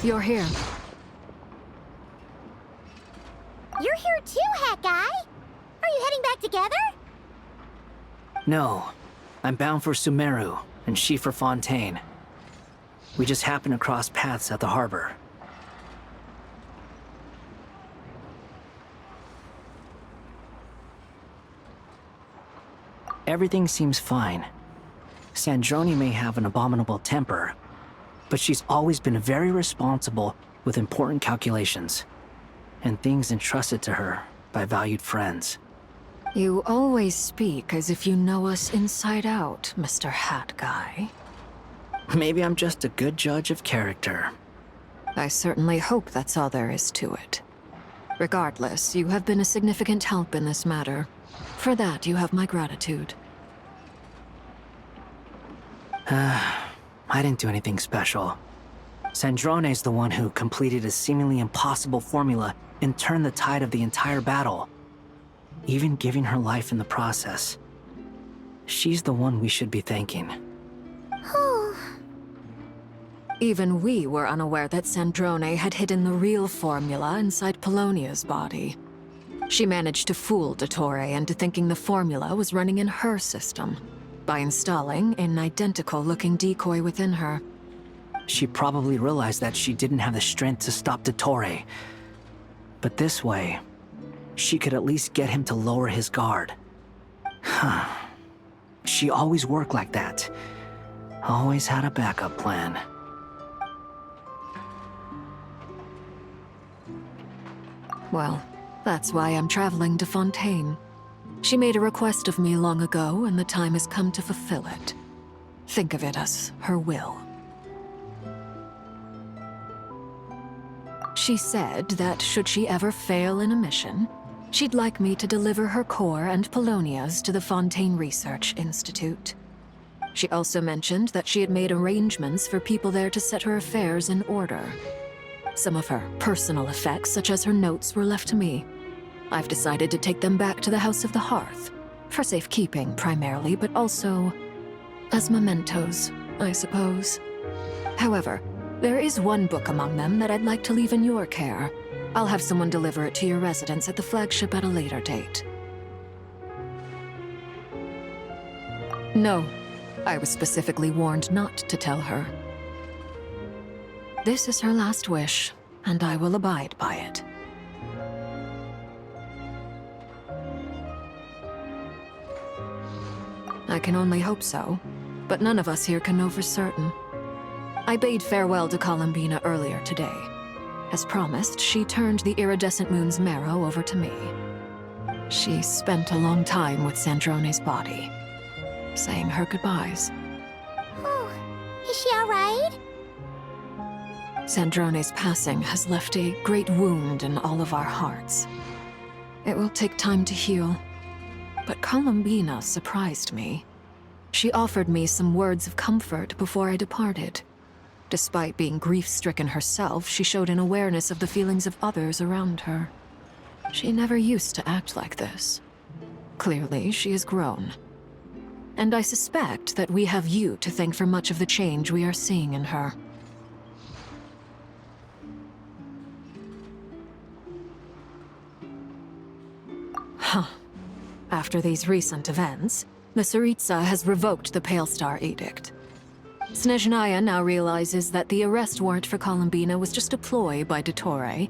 You're here. You're here too, Hat Guy! Are you heading back together? No. I'm bound for Sumeru, and she for Fontaine. We just happened to cross paths at the harbor. Everything seems fine. Sandrone may have an abominable temper, but she's always been very responsible with important calculations, and things entrusted to her by valued friends. You always speak as if you know us inside out, Mr. Hat Guy. Maybe I'm just a good judge of character. I certainly hope that's all there is to it. Regardless, you have been a significant help in this matter. For that, you have my gratitude. I didn't do anything special. Sandrone's the one who completed a seemingly impossible formula and turned the tide of the entire battle, even giving her life in the process. She's the one we should be thanking. Even we were unaware that Sandrone had hidden the real formula inside Polonia's body. She managed to fool Dottore into thinking the formula was running in her system by installing an identical-looking decoy within her. She probably realized that she didn't have the strength to stop Dottore. But this way, she could at least get him to lower his guard. She always worked like that. Always had a backup plan. Well, that's why I'm traveling to Fontaine. She made a request of me long ago, and the time has come to fulfill it. Think of it as her will. She said that should she ever fail in a mission, she'd like me to deliver her core and Polonia's to the Fontaine Research Institute. She also mentioned that she had made arrangements for people there to set her affairs in order. Some of her personal effects, such as her notes, were left to me. I've decided to take them back to the House of the Hearth, for safekeeping primarily, but also as mementos, I suppose. However, there is one book among them that I'd like to leave in your care. I'll have someone deliver it to your residence at the flagship at a later date. No, I was specifically warned not to tell her. This is her last wish, and I will abide by it. I can only hope so, but none of us here can know for certain. I bade farewell to Columbina earlier today. As promised, she turned the iridescent moon's marrow over to me. She spent a long time with Sandrone's body, saying her goodbyes. Oh, is she all right? Sandrone's passing has left a great wound in all of our hearts. It will take time to heal. But Columbina surprised me. She offered me some words of comfort before I departed. Despite being grief-stricken herself, she showed an awareness of the feelings of others around her. She never used to act like this. Clearly, she has grown. And I suspect that we have you to thank for much of the change we are seeing in her. Huh. After these recent events, the Tsaritsa has revoked the Pale Star Edict. Snezhnaya now realizes that the arrest warrant for Columbina was just a ploy by Dottore,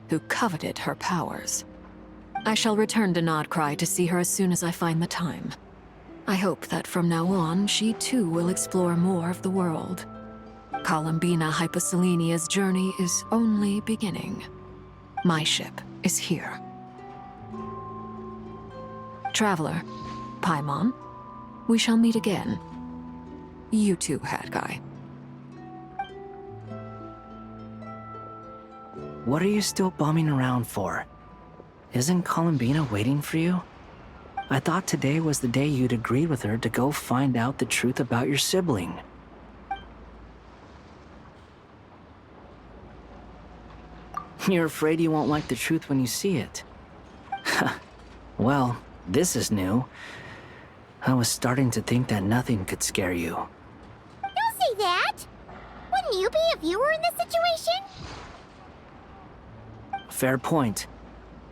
who coveted her powers. I shall return to Nodcry to see her as soon as I find the time. I hope that from now on, she too will explore more of the world. Columbina Hyposelenia's journey is only beginning. My ship is here. Traveler, Paimon, we shall meet again. You too, Hat Guy. What are you still bumming around for? Isn't Columbina waiting for you? I thought today was the day you'd agreed with her to go find out the truth about your sibling. You're afraid you won't like the truth when you see it. Well, this is new. I was starting to think that nothing could scare you. Don't say that! Wouldn't you be if you were in this situation? Fair point.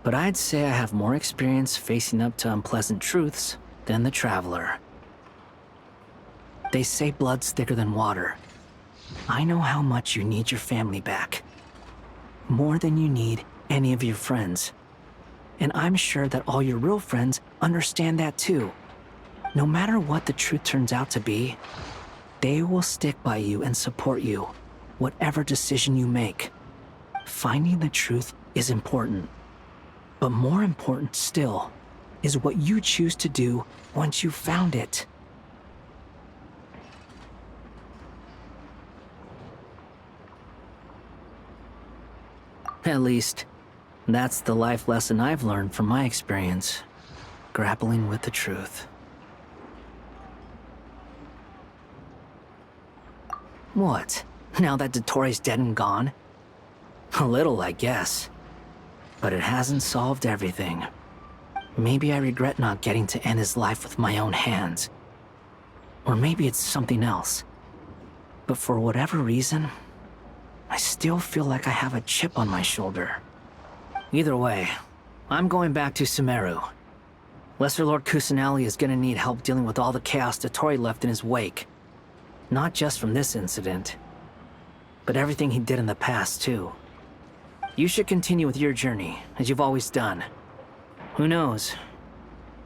But I'd say I have more experience facing up to unpleasant truths than the Traveler. They say blood's thicker than water. I know how much you need your family back. More than you need any of your friends. And I'm sure that all your real friends understand that too. No matter what the truth turns out to be, they will stick by you and support you, whatever decision you make. Finding the truth is important. But more important still is what you choose to do once you've found it. At least, that's the life lesson I've learned from my experience, grappling with the truth. What? Now that Dottoro's dead and gone? A little, I guess. But it hasn't solved everything. Maybe I regret not getting to end his life with my own hands. Or maybe it's something else. But for whatever reason, I still feel like I have a chip on my shoulder. Either way, I'm going back to Sumeru. Lesser Lord Kusanali is gonna need help dealing with all the chaos Dottori left in his wake. Not just from this incident, but everything he did in the past, too. You should continue with your journey, as you've always done. Who knows?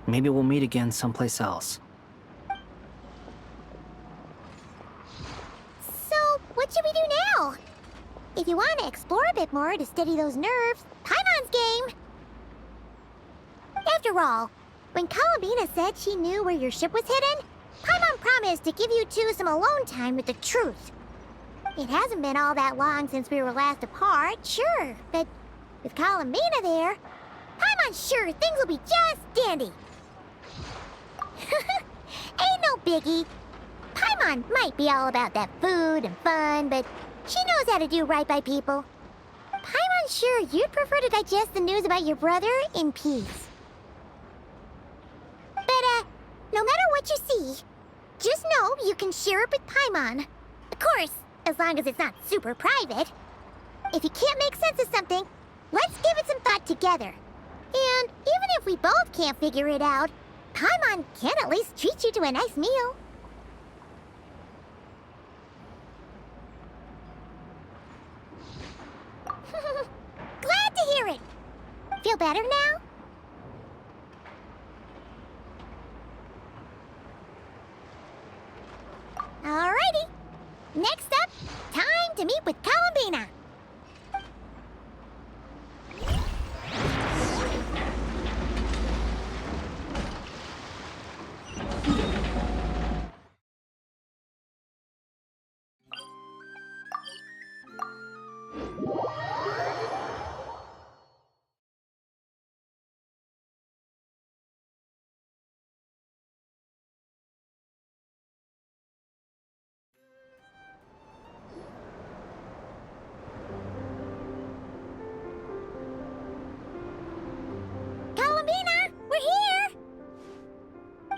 Maybe we'll meet again someplace else. So, what should we do now? If you want to explore a bit more to steady those nerves, Paimon's game! After all, when Columbina said she knew where your ship was hidden, Paimon promised to give you two some alone time with the truth. It hasn't been all that long since we were last apart, sure, but with Columbina there, Paimon's sure things will be just dandy. Ain't no biggie. Paimon might be all about that food and fun, but she knows how to do right by people. Paimon's sure you'd prefer to digest the news about your brother in peace. But, no matter what you see, just know you can share it with Paimon. Of course, as long as it's not super private. If you can't make sense of something, let's give it some thought together. And even if we both can't figure it out, Paimon can at least treat you to a nice meal. Glad to hear it. Feel better now? Alrighty. Next up, time to meet with Columbina.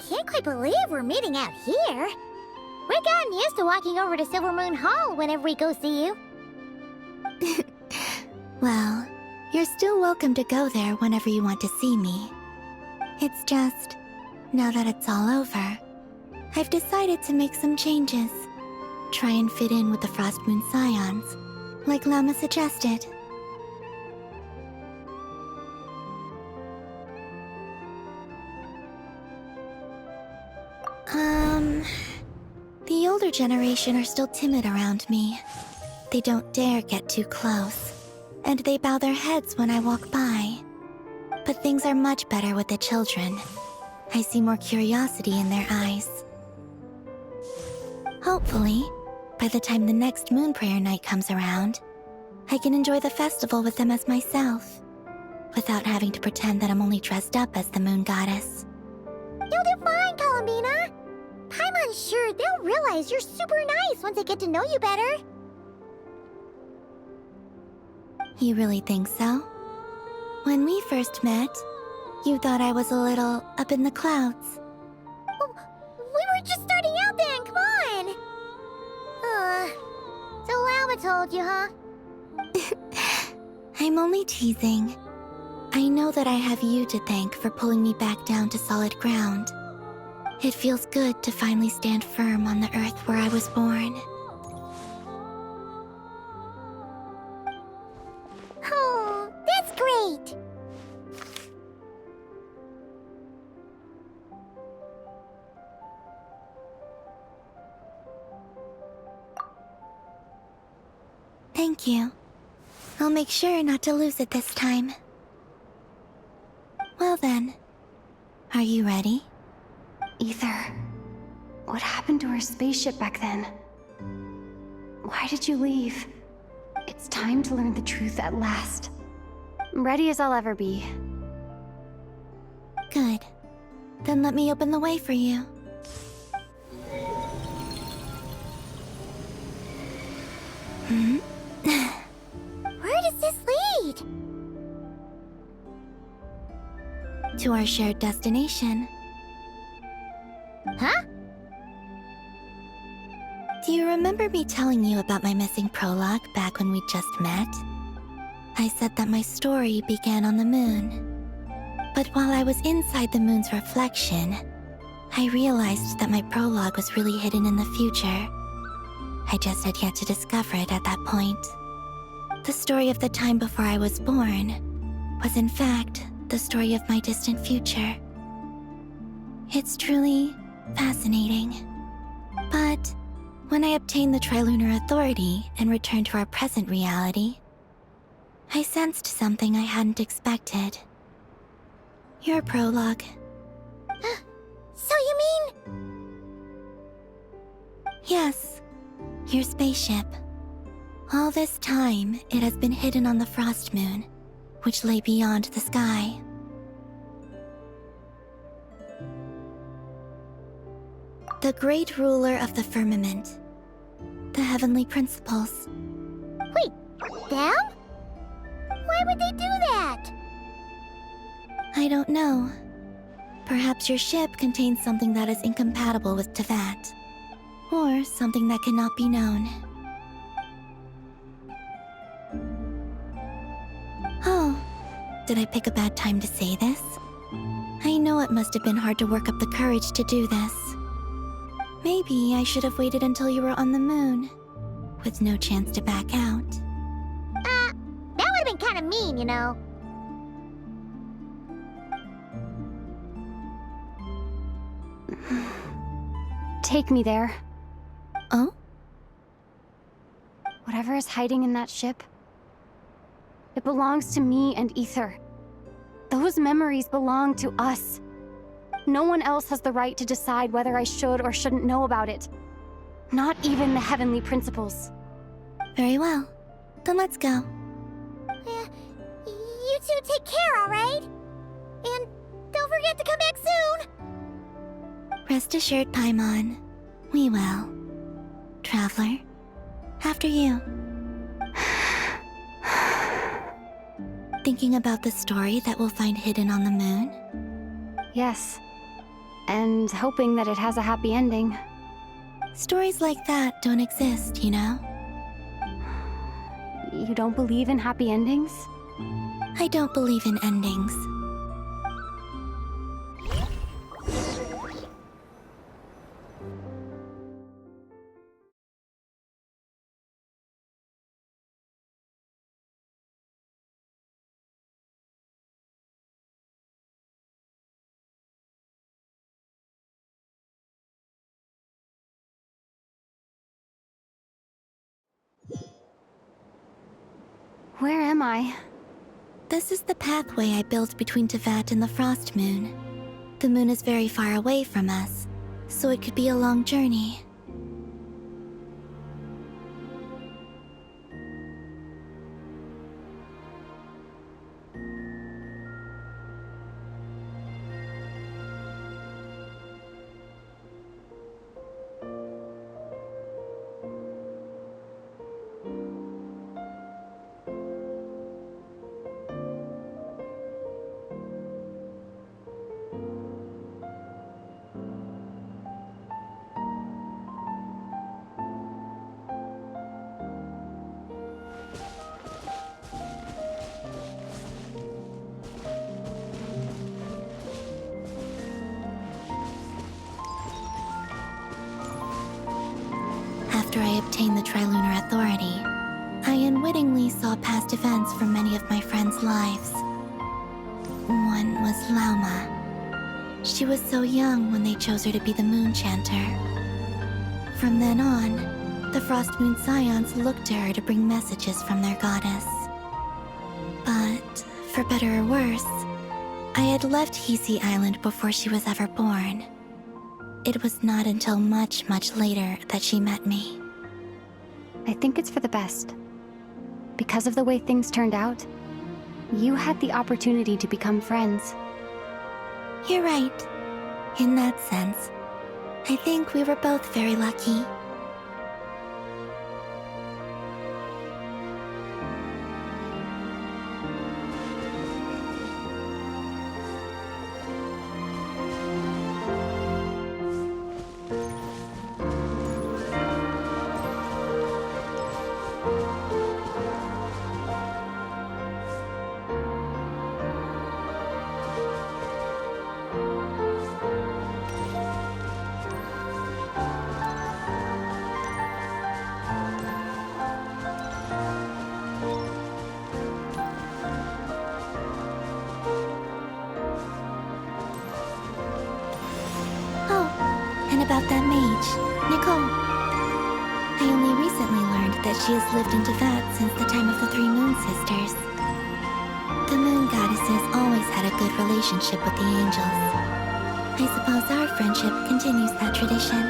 Can't quite believe we're meeting out here. We've gotten used to walking over to Silver Moon Hall whenever we go see you. Well, you're still welcome to go there whenever you want to see me. It's just, now that it's all over, I've decided to make some changes. Try and fit in with the Frost Moon Scions, like Lama suggested. generation are still timid around me. They don't dare get too close, and they bow their heads when I walk by. But things are much better with the children. I see more curiosity in their eyes. Hopefully, by the time the next moon prayer night comes around, I can enjoy the festival with them as myself, without having to pretend that I'm only dressed up as the moon goddess. You'll do fine, Columbina. Paimon's sure they'll realize you're super nice once they get to know you better. You really think so? When we first met, you thought I was a little up in the clouds. Oh, we were just starting out then, come on! So Alma told you, huh? I'm only teasing. I know that I have you to thank for pulling me back down to solid ground. It feels good to finally stand firm on the earth where I was born. Oh, that's great! Thank you. I'll make sure not to lose it this time. Well then, are you ready? Ether, what happened to our spaceship back then? Why did you leave? It's time to learn the truth at last. I'm ready as I'll ever be. Good. Then let me open the way for you. Where does this lead? To our shared destination. Huh? Do you remember me telling you about my missing prologue back when we just met? I said that my story began on the moon. But while I was inside the moon's reflection, I realized that my prologue was really hidden in the future. I just had yet to discover it at that point. The story of the time before I was born was in fact the story of my distant future. It's truly fascinating. But when I obtained the Trilunar Authority and returned to our present reality, I sensed something I hadn't expected. Your prologue. So you mean... Yes, your spaceship. All this time, it has been hidden on the Frost Moon, which lay beyond the sky. The great ruler of the firmament. The heavenly principles. Wait, them? Why would they do that? I don't know. Perhaps your ship contains something that is incompatible with Tevat. Or something that cannot be known. Oh, did I pick a bad time to say this? I know it must have been hard to work up the courage to do this. Maybe I should have waited until you were on the moon, with no chance to back out. That would have been kind of mean, you know. Take me there. Oh? Whatever is hiding in that ship, it belongs to me and Ether. Those memories belong to us. No one else has the right to decide whether I should or shouldn't know about it. Not even the heavenly principles. Very well. Then let's go. You two take care, alright? And don't forget to come back soon! Rest assured, Paimon. We will. Traveler, after you. Thinking about the story that we'll find hidden on the moon? Yes. And hoping that it has a happy ending. Stories like that don't exist, you know? You don't believe in happy endings? I don't believe in endings. Where am I? This is the pathway I built between Teyvat and the Frost Moon. The moon is very far away from us, so it could be a long journey. After I obtained the Trilunar Authority, I unwittingly saw past events from many of my friends' lives. One was Lauma. She was so young when they chose her to be the Moon Chanter. From then on, the Frost Moon Scions looked to her to bring messages from their goddess. But, for better or worse, I had left Hisi Island before she was ever born. It was not until much, much later that she met me. I think it's for the best. Because of the way things turned out, you had the opportunity to become friends. You're right. In that sense, I think we were both very lucky. About that mage, Nicole. I only recently learned that she has lived in Teyvat since the time of the Three Moon Sisters. The Moon Goddesses always had a good relationship with the angels. I suppose our friendship continues that tradition.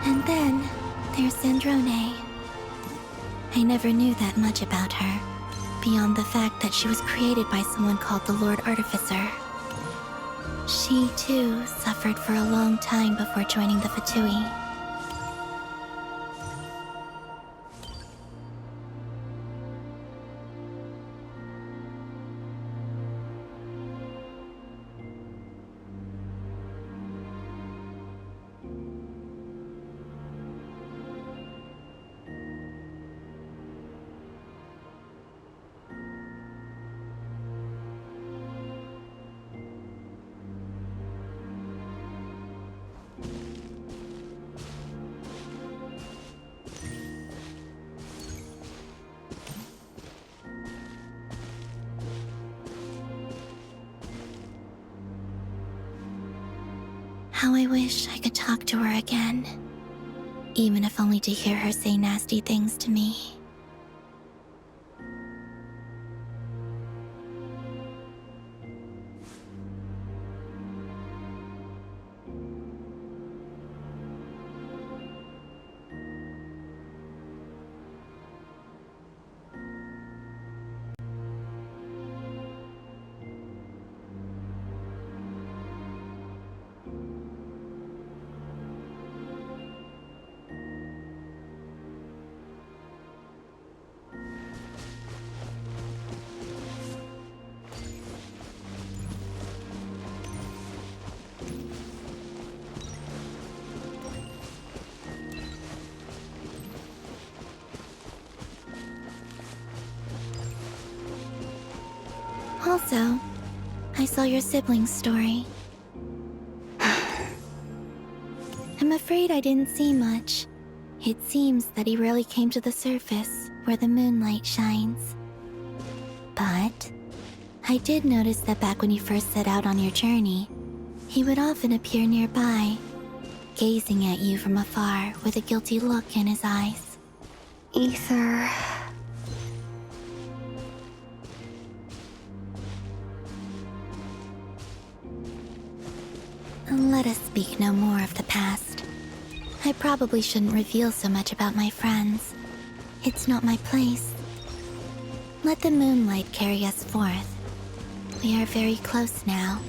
And then, there's Sandrone. I never knew that much about her, beyond the fact that she was created by someone called the Lord Artificer. She, too, suffered for a long time before joining the Fatui. How I wish I could talk to her again. Even if only to hear her say nasty things to me. Also, I saw your sibling's story. I'm afraid I didn't see much. It seems that he rarely came to the surface, where the moonlight shines. But I did notice that back when you first set out on your journey, he would often appear nearby, gazing at you from afar with a guilty look in his eyes. Ether. Let us speak no more of the past. I probably shouldn't reveal so much about my friends. It's not my place. Let the moonlight carry us forth. We are very close now.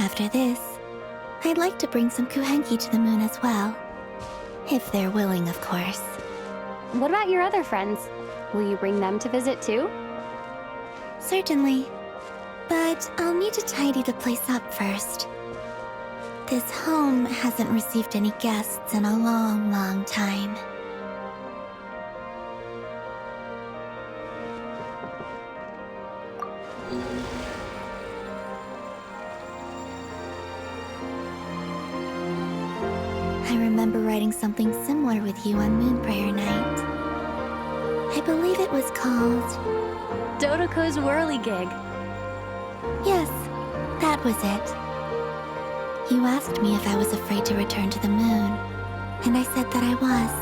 After this, I'd like to bring some kuhenki to the moon as well. If they're willing, of course. What about your other friends? Will you bring them to visit too? Certainly. But I'll need to tidy the place up first. This home hasn't received any guests in a long, long time. I remember writing something similar with you on Moon Prayer Night. I believe it was called... Dodoko's Whirligig. Yes, that was it. You asked me if I was afraid to return to the moon, and I said that I was.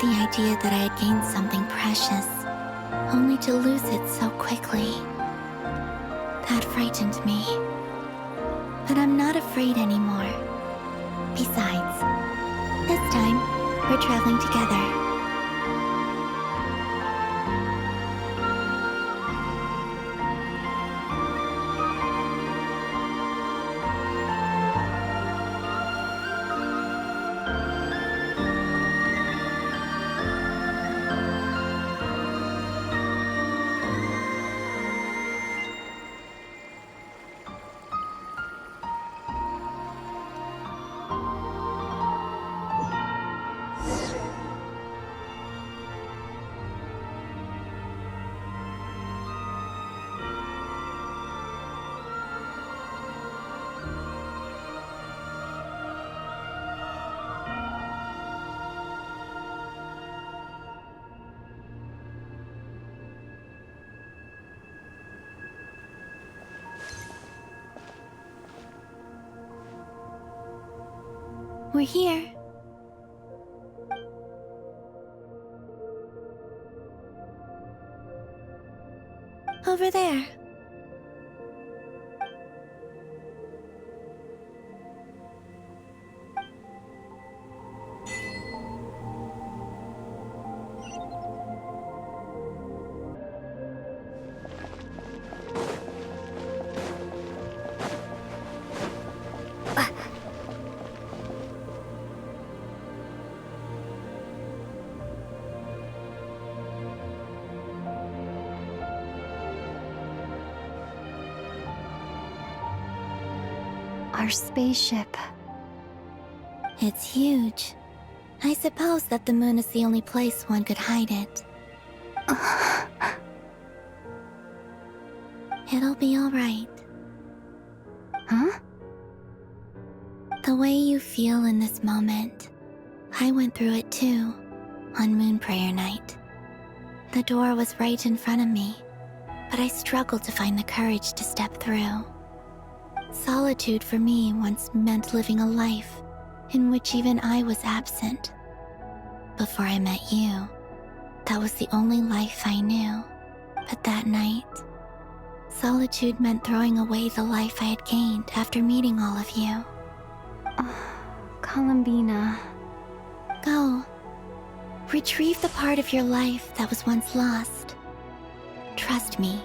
The idea that I had gained something precious, only to lose it so quickly. That frightened me. But I'm not afraid anymore. Besides, this time, we're traveling together. We're here. Over there. Our spaceship. It's huge. I suppose that the moon is the only place one could hide it. It'll be all right. Huh? The way you feel in this moment, I went through it too, on Moon Prayer Night. The door was right in front of me, but I struggled to find the courage to step through. Solitude for me once meant living a life in which even I was absent. Before I met you, that was the only life I knew. But that night, solitude meant throwing away the life I had gained after meeting all of you. Columbina. Go. Retrieve the part of your life that was once lost. Trust me,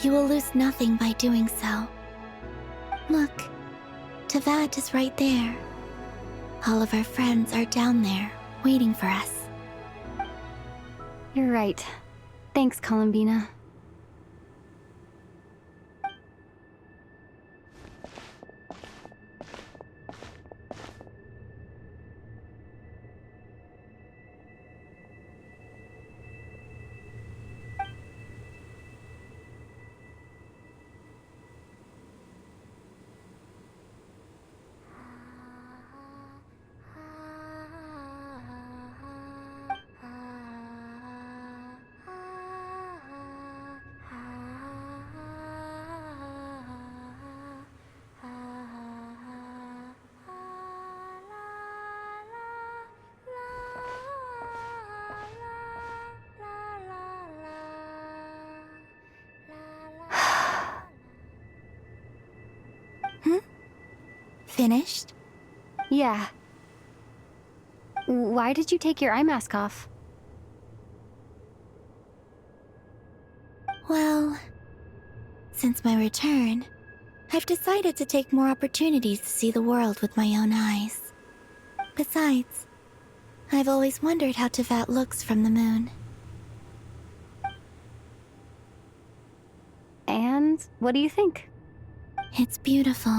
you will lose nothing by doing so. Look, Teyvat is right there. All of our friends are down there, waiting for us. You're right. Thanks, Columbina. Finished? Yeah. Why did you take your eye mask off? Well, since my return, I've decided to take more opportunities to see the world with my own eyes. Besides, I've always wondered how Tevat looks from the moon. And what do you think? It's beautiful.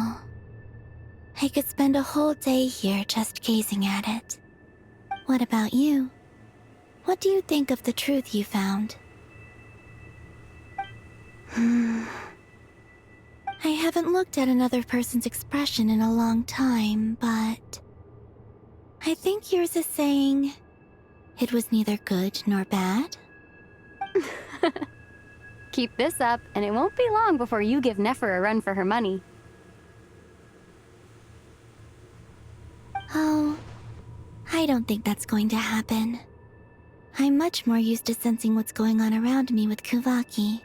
I could spend a whole day here just gazing at it. What about you? What do you think of the truth you found? I haven't looked at another person's expression in a long time, but I think yours is saying it was neither good nor bad. Keep this up, and it won't be long before you give Nefer a run for her money. Oh, I don't think that's going to happen. I'm much more used to sensing what's going on around me with Kuvaki.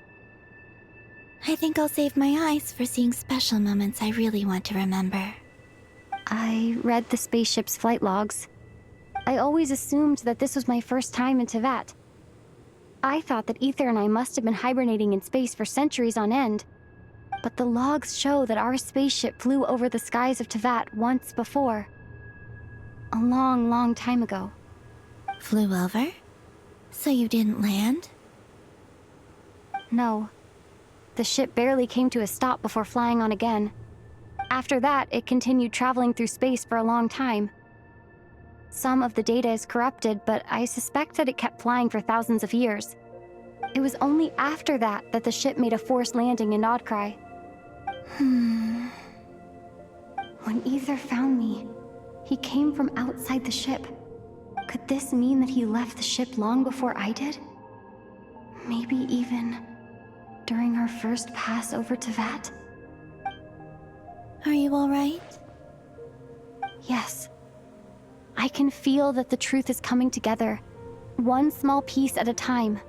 I think I'll save my eyes for seeing special moments I really want to remember. I read the spaceship's flight logs. I always assumed that this was my first time in Tevat. I thought that Ether and I must have been hibernating in space for centuries on end. But the logs show that our spaceship flew over the skies of Tevat once before. A long, long time ago. Flew over? So you didn't land? No. The ship barely came to a stop before flying on again. After that, it continued traveling through space for a long time. Some of the data is corrupted, but I suspect that it kept flying for thousands of years. It was only after that that the ship made a forced landing in Nodcry. When Ether found me, he came from outside the ship. Could this mean that he left the ship long before I did? Maybe even during our first pass over Tevat? Are you alright? Yes. I can feel that the truth is coming together, one small piece at a time.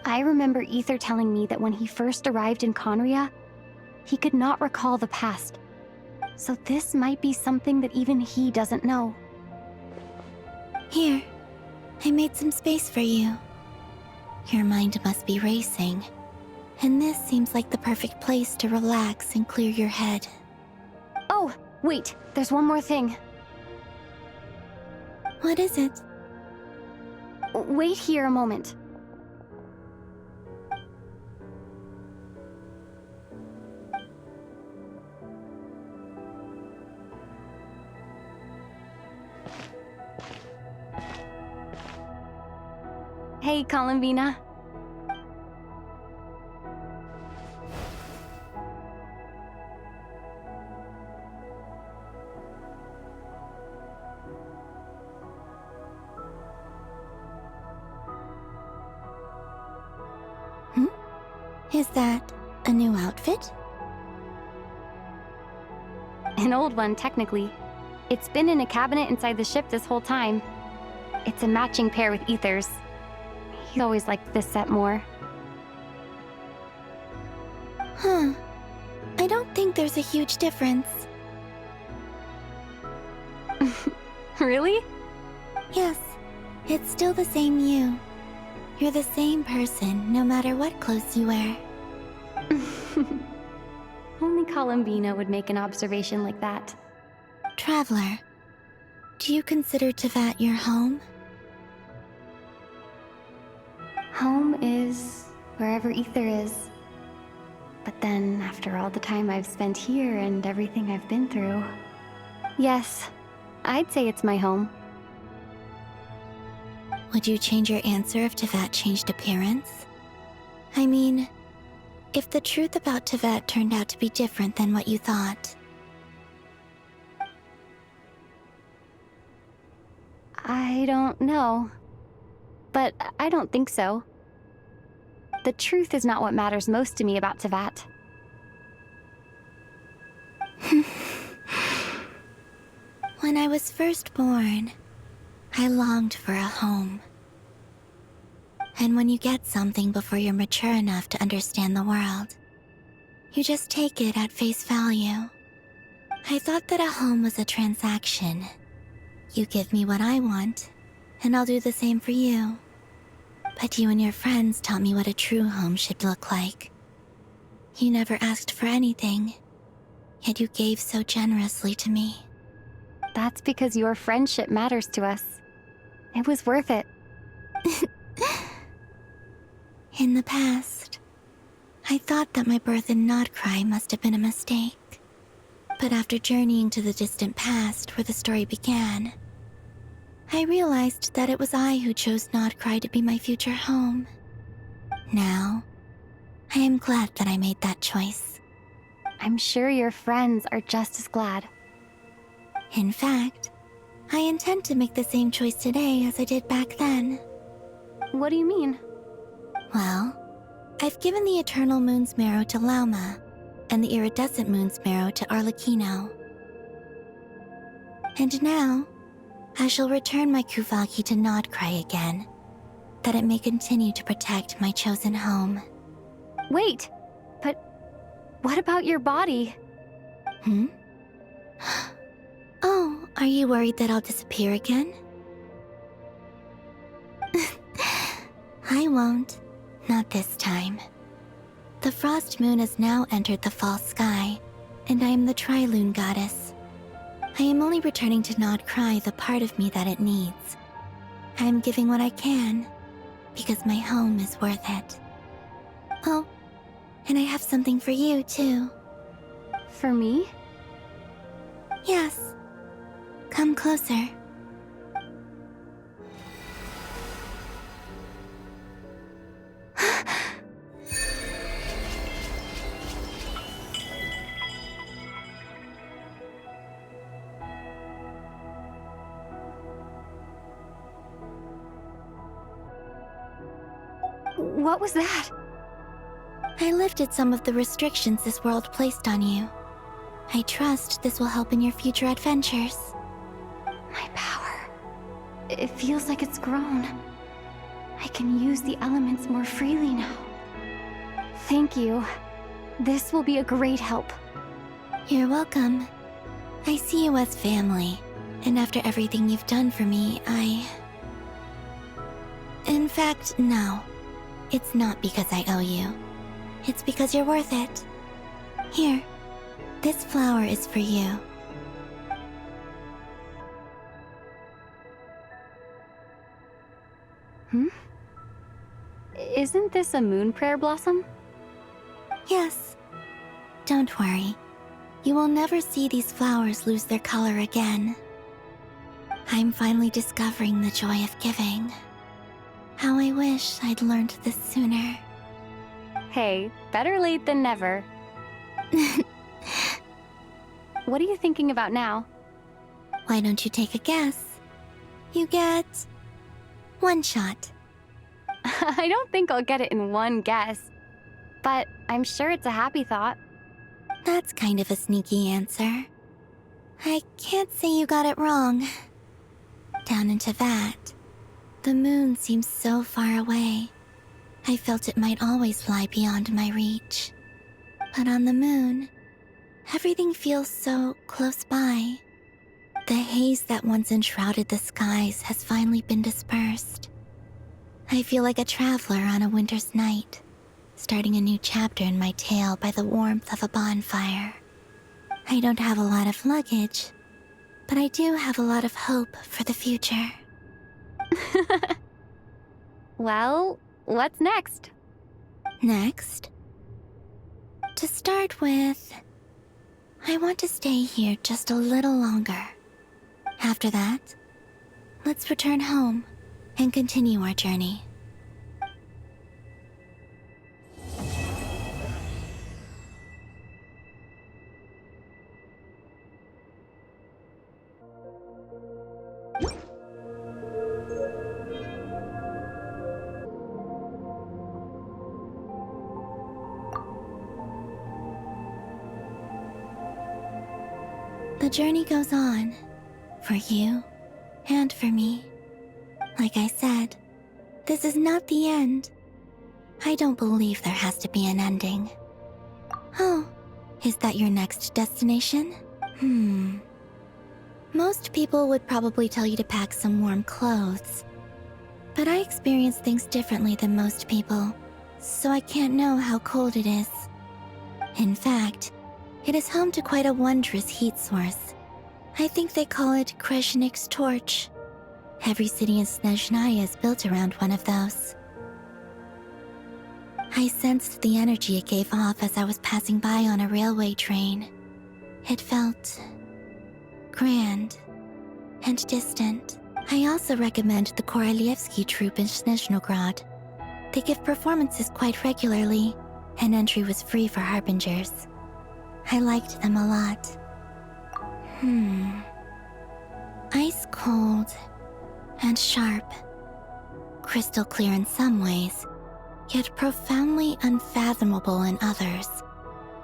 I remember Ether telling me that when he first arrived in Conria, he could not recall the past. So this might be something that even he doesn't know. Here, I made some space for you. Your mind must be racing, and this seems like the perfect place to relax and clear your head. Oh, wait, there's one more thing. What is it? Wait here a moment. Hey, Columbina. Is that a new outfit? An old one, technically. It's been in a cabinet inside the ship this whole time. It's a matching pair with Ether's. He always liked this set more. Huh. I don't think there's a huge difference. Really? Yes, it's still the same you. You're the same person, no matter what clothes you wear. Only Columbina would make an observation like that. Traveler, do you consider Tevat your home? Home is wherever Ether is. But then, after all the time I've spent here and everything I've been through... Yes, I'd say it's my home. Would you change your answer if Tevat changed appearance? I mean, if the truth about Tevat turned out to be different than what you thought. I don't know. But I don't think so. The truth is not what matters most to me about Tevat. When I was first born, I longed for a home. And when you get something before you're mature enough to understand the world, you just take it at face value. I thought that a home was a transaction. You give me what I want, and I'll do the same for you. But you and your friends taught me what a true home should look like. You never asked for anything, yet you gave so generously to me. That's because your friendship matters to us. It was worth it. In the past, I thought that my birth in Nodcry must have been a mistake. But after journeying to the distant past where the story began, I realized that it was I who chose Nodcry to be my future home. Now, I am glad that I made that choice. I'm sure your friends are just as glad. In fact, I intend to make the same choice today as I did back then. What do you mean? Well, I've given the Eternal Moon's Marrow to Lauma, and the Iridescent Moon's Marrow to Arlecchino. And now, I shall return my Kuvagi to Nodcry again, that it may continue to protect my chosen home. Wait, but what about your body? Oh, are you worried that I'll disappear again? I won't. Not this time. The Frost Moon has now entered the fall sky, and I am the Trilune Goddess. I am only returning to Nodcry the part of me that it needs. I am giving what I can, because my home is worth it. Oh, and I have something for you, too. For me? Yes. Come closer. What was that? I lifted some of the restrictions this world placed on you. I trust this will help in your future adventures. My power. It feels like it's grown. I can use the elements more freely now. Thank you. This will be a great help. You're welcome. I see you as family, and after everything you've done for me, In fact, no. It's not because I owe you. It's because you're worth it. Here, this flower is for you. Isn't this a moon prayer blossom? Yes. Don't worry. You will never see these flowers lose their color again. I'm finally discovering the joy of giving. How I wish I'd learned this sooner. Hey, better late than never. What are you thinking about now? Why don't you take a guess? You get one shot. I don't think I'll get it in one guess. But I'm sure it's a happy thought. That's kind of a sneaky answer. I can't say you got it wrong. Down into that, the moon seems so far away. I felt it might always lie beyond my reach. But on the moon, everything feels so close by. The haze that once enshrouded the skies has finally been dispersed. I feel like a traveler on a winter's night, starting a new chapter in my tale by the warmth of a bonfire. I don't have a lot of luggage, but I do have a lot of hope for the future. Well, what's next? Next? To start with, I want to stay here just a little longer. After that, let's return home and continue our journey. The journey goes on, for you and for me. Like I said, this is not the end. I don't believe there has to be an ending. Oh, is that your next destination? Most people would probably tell you to pack some warm clothes. But I experience things differently than most people, so I can't know how cold it is. In fact, it is home to quite a wondrous heat source. I think they call it Kreshnik's torch. Every city in Snezhnaya is built around one of those. I sensed the energy it gave off as I was passing by on a railway train. It felt grand and distant. I also recommend the Korolievsky troupe in Snezhnograd. They give performances quite regularly, and entry was free for harbingers. I liked them a lot. Ice cold and sharp. Crystal clear in some ways, yet profoundly unfathomable in others.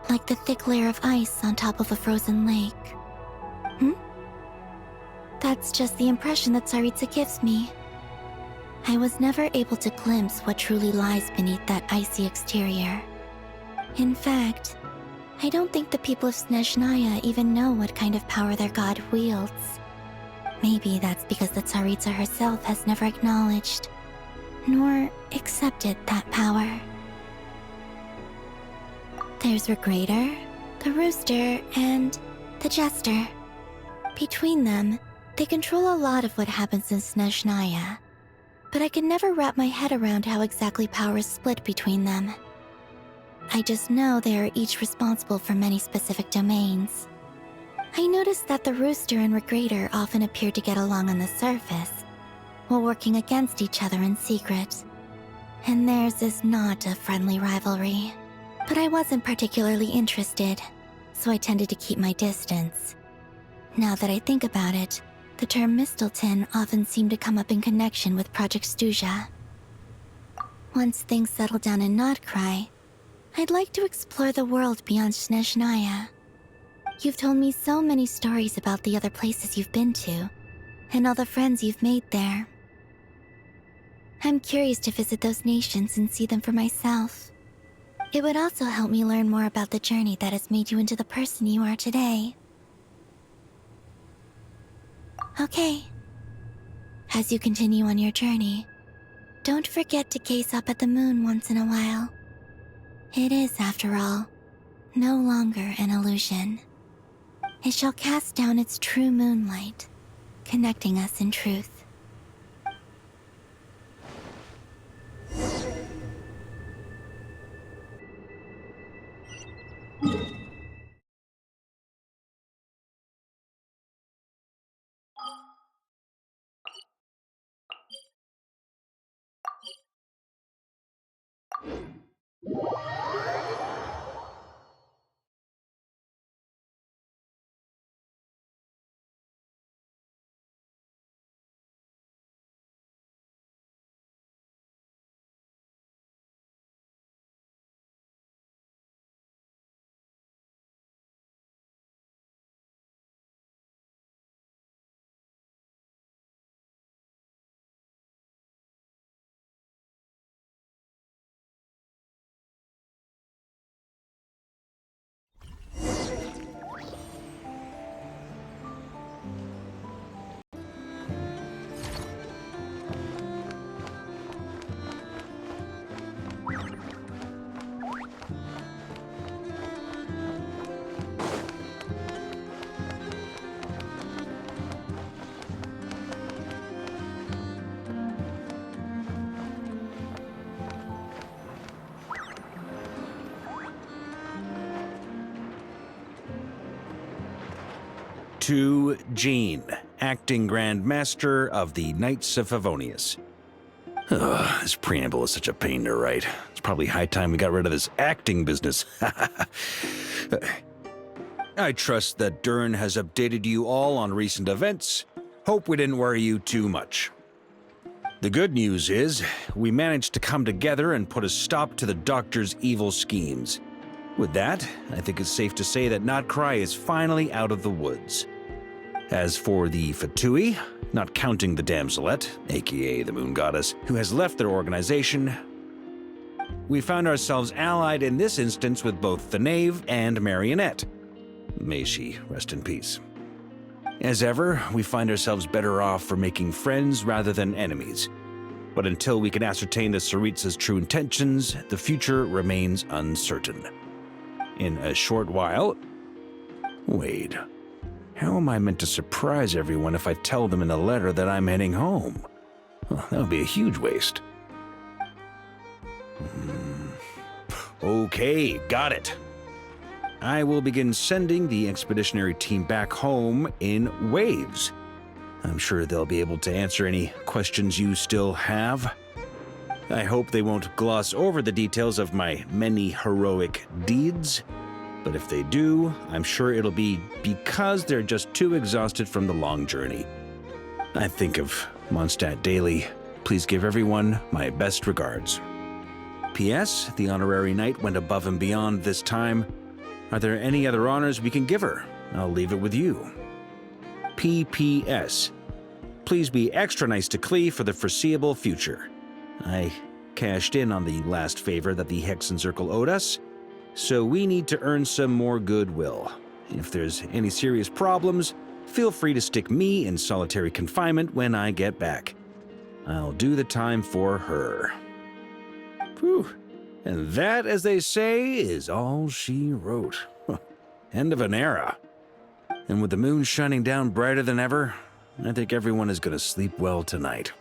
Like the thick layer of ice on top of a frozen lake. That's just the impression that Tsaritsa gives me. I was never able to glimpse what truly lies beneath that icy exterior. In fact, I don't think the people of Snezhnaya even know what kind of power their god wields. Maybe that's because the Tsaritsa herself has never acknowledged, nor accepted that power. There's Regrator, the Rooster, and the Jester. Between them, they control a lot of what happens in Snezhnaya, but I can never wrap my head around how exactly power is split between them. I just know they are each responsible for many specific domains. I noticed that the Rooster and Regrator often appear to get along on the surface, while working against each other in secret. And theirs is not a friendly rivalry. But I wasn't particularly interested, so I tended to keep my distance. Now that I think about it, the term Mistelton often seemed to come up in connection with Project Stuja. Once things settle down in Notcry, I'd like to explore the world beyond Snezhnaya. You've told me so many stories about the other places you've been to, and all the friends you've made there. I'm curious to visit those nations and see them for myself. It would also help me learn more about the journey that has made you into the person you are today. Okay. As you continue on your journey, don't forget to gaze up at the moon once in a while. It is, after all, no longer an illusion. It shall cast down its true moonlight, connecting us in truth. To Jean, Acting Grand Master of the Knights of Favonius. Ugh, this preamble is such a pain to write. It's probably high time we got rid of this acting business. I trust that Dern has updated you all on recent events. Hope we didn't worry you too much. The good news is, we managed to come together and put a stop to the Doctor's evil schemes. With that, I think it's safe to say that Notcry is finally out of the woods. As for the Fatui, not counting the Damselette, aka the Moon Goddess, who has left their organization, we found ourselves allied in this instance with both the Knave and Marionette. May she rest in peace. As ever, we find ourselves better off for making friends rather than enemies. But until we can ascertain the Tsaritsa's true intentions, the future remains uncertain. In a short while... Wait. How am I meant to surprise everyone if I tell them in a letter that I'm heading home? Well, that would be a huge waste. Okay, got it. I will begin sending the expeditionary team back home in waves. I'm sure they'll be able to answer any questions you still have. I hope they won't gloss over the details of my many heroic deeds. But if they do, I'm sure it'll be because they're just too exhausted from the long journey. I think of Mondstadt daily. Please give everyone my best regards. P.S. The honorary knight went above and beyond this time. Are there any other honors we can give her? I'll leave it with you. P.P.S. Please be extra nice to Klee for the foreseeable future. I cashed in on the last favor that the Hexen Circle owed us, so we need to earn some more goodwill. If there's any serious problems, feel free to stick me in solitary confinement when I get back. I'll do the time for her. Whew. And that, as they say, is all she wrote. End of an era. And with the moon shining down brighter than ever, I think everyone is going to sleep well tonight.